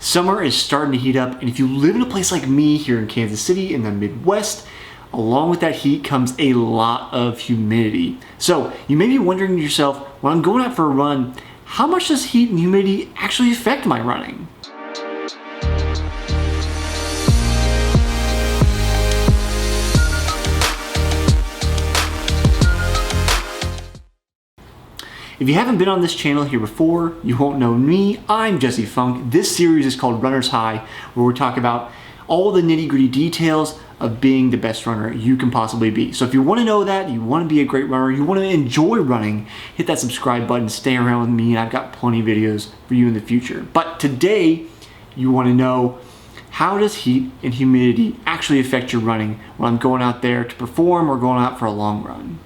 Summer is starting to heat up, and if you live in a place like me here in Kansas City in the Midwest, along with that heat comes a lot of humidity. So you may be wondering to yourself, when I'm going out for a run, how much does heat and humidity actually affect my running? If you haven't been on this channel here before, you won't know me. I'm Jesse Funk. This series is called Runner's High, where we talk about all the nitty-gritty details of being the best runner you can possibly be. So if you want to know that, you want to be a great runner, you want to enjoy running, hit that subscribe button, stay around with me, and I've got plenty of videos for you in the future. But today, you want to know, how does heat and humidity actually affect your running when I'm going out there to perform or going out for a long run?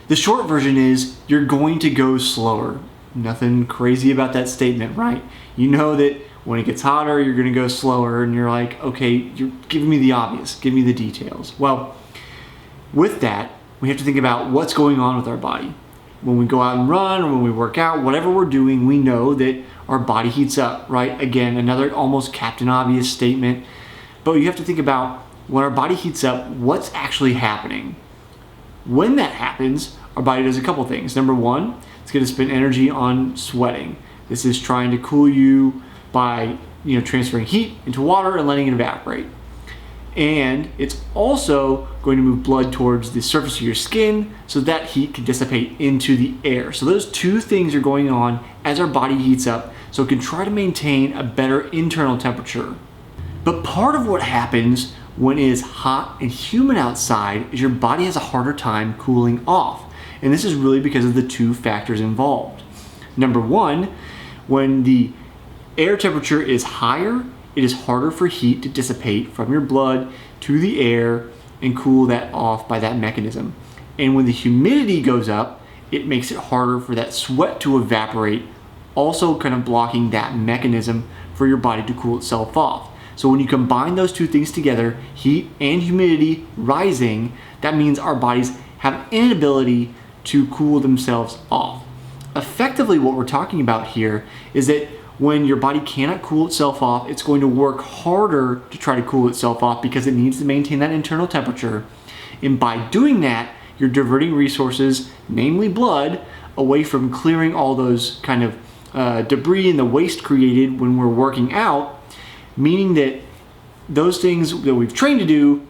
The short version is, you're going to go slower. Nothing crazy about that statement, right? You know that when it gets hotter, you're going to go slower, and you're like, okay, you're giving me the obvious, give me the details. Well, with that, we have to think about what's going on with our body. When we go out and run, or when we work out, whatever we're doing, we know that our body heats up, right? Again, another almost Captain Obvious statement. But you have to think about, when our body heats up, what's actually happening? When that happens, our body does a couple things. Number one, it's going to spend energy on sweating. This is trying to cool you by transferring heat into water and letting it evaporate. And it's also going to move blood towards the surface of your skin so that heat can dissipate into the air. So those two things are going on as our body heats up, so it can try to maintain a better internal temperature. But part of what happens when it is hot and humid outside is your body has a harder time cooling off. And this is really because of the two factors involved. Number one, when the air temperature is higher, it is harder for heat to dissipate from your blood to the air and cool that off by that mechanism. And when the humidity goes up, it makes it harder for that sweat to evaporate, also kind of blocking that mechanism for your body to cool itself off. So when you combine those two things together, heat and humidity rising, that means our bodies have an inability to cool themselves off. Effectively, what we're talking about here is that when your body cannot cool itself off, it's going to work harder to try to cool itself off because it needs to maintain that internal temperature. And by doing that, you're diverting resources, namely blood, away from clearing all those kind of debris and the waste created when we're working out, meaning that those things that we've trained to do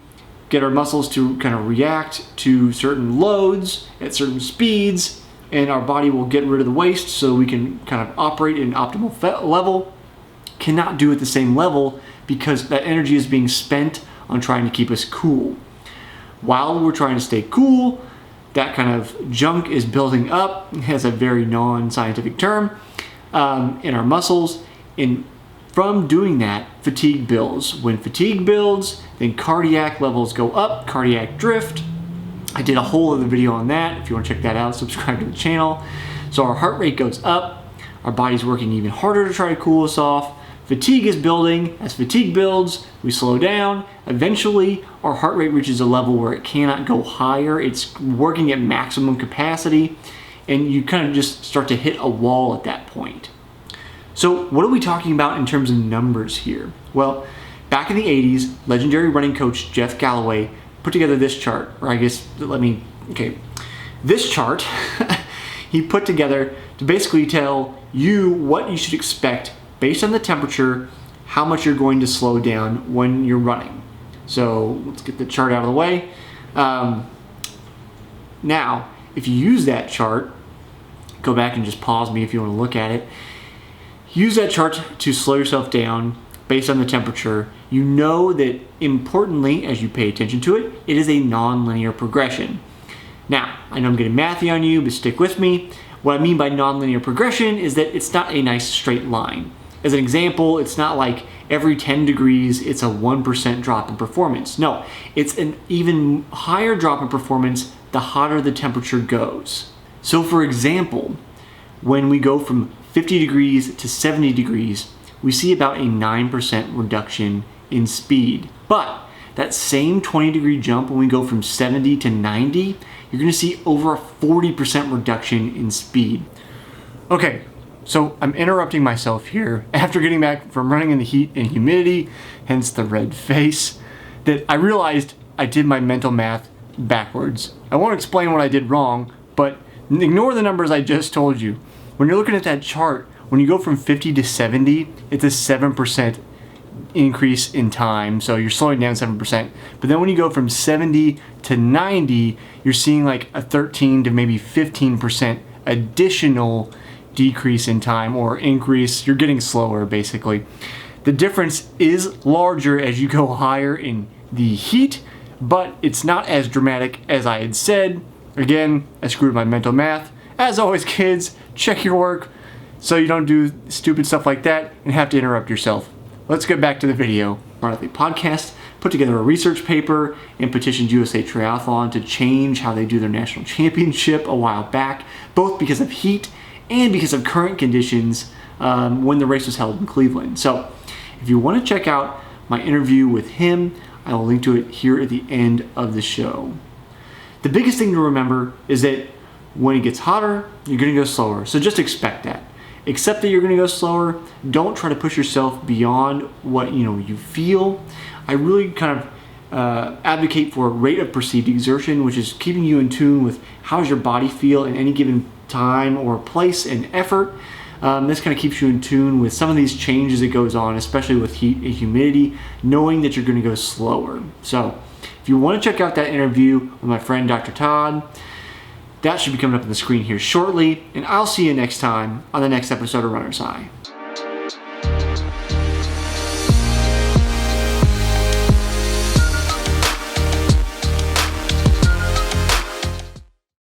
get our muscles to kind of react to certain loads at certain speeds, and our body will get rid of the waste so we can kind of operate at an optimal level. Cannot do at the same level because that energy is being spent on trying to keep us cool. While we're trying to stay cool, that kind of junk is building up, has a very non-scientific term, in our muscles. And from doing that, fatigue builds. When fatigue builds, then cardiac levels go up, cardiac drift. I did a whole other video on that. If you want to check that out, subscribe to the channel. So our heart rate goes up, our body's working even harder to try to cool us off. Fatigue is building. As fatigue builds, we slow down. Eventually, our heart rate reaches a level where it cannot go higher. It's working at maximum capacity, and you kind of just start to hit a wall at that point. So what are we talking about in terms of numbers here? Well, back in the 80s, legendary running coach Jeff Galloway put together this chart, this chart he put together to basically tell you what you should expect based on the temperature, how much you're going to slow down when you're running. So let's get the chart out of the way. Now, if you use that chart, go back and just pause me if you want to look at it. Use that chart to slow yourself down based on the temperature. You know that, importantly, as you pay attention to it, it is a non-linear progression. Now, I know I'm getting mathy on you, but stick with me. What I mean by non-linear progression is that it's not a nice straight line. As an example, it's not like every 10 degrees it's a 1% drop in performance. No, it's an even higher drop in performance the hotter the temperature goes. So for example, when we go from 50 degrees to 70 degrees, we see about a 9% reduction in speed. But that same 20-degree jump, when we go from 70 to 90, you're gonna see over a 40% reduction in speed. Okay, So I'm interrupting myself here after getting back from running in the heat and humidity, hence the red face, that I realized I did my mental math backwards. I won't explain what I did wrong, but ignore the numbers I just told you. When you're looking at that chart, when you go from 50 to 70, it's a 7% increase in time, so you're slowing down 7%. But then when you go from 70 to 90, you're seeing like a 13 to maybe 15% additional decrease in time, or increase. You're getting slower basically. The difference is larger as you go higher in the heat, but it's not as dramatic as I had said. Again, I screwed my mental math. As always, kids, check your work so you don't do stupid stuff like that and have to interrupt yourself. Let's get back to the video. Athlete Podcast put together a research paper and petitioned USA Triathlon to change how they do their national championship a while back, both because of heat and because of current conditions when the race was held in Cleveland. So if you want to check out my interview with him, I will link to it here at the end of the show. The biggest thing to remember is that when it gets hotter, you're going to go slower. So just expect that. Accept that you're going to go slower. Don't try to push yourself beyond what you feel. I really kind of advocate for a rate of perceived exertion, which is keeping you in tune with how does your body feel in any given time or place and effort. This kind of keeps you in tune with some of these changes that goes on, especially with heat and humidity, knowing that you're going to go slower. So if you want to check out that interview with my friend Dr. Todd, that should be coming up on the screen here shortly, and I'll see you next time on the next episode of Runner's High.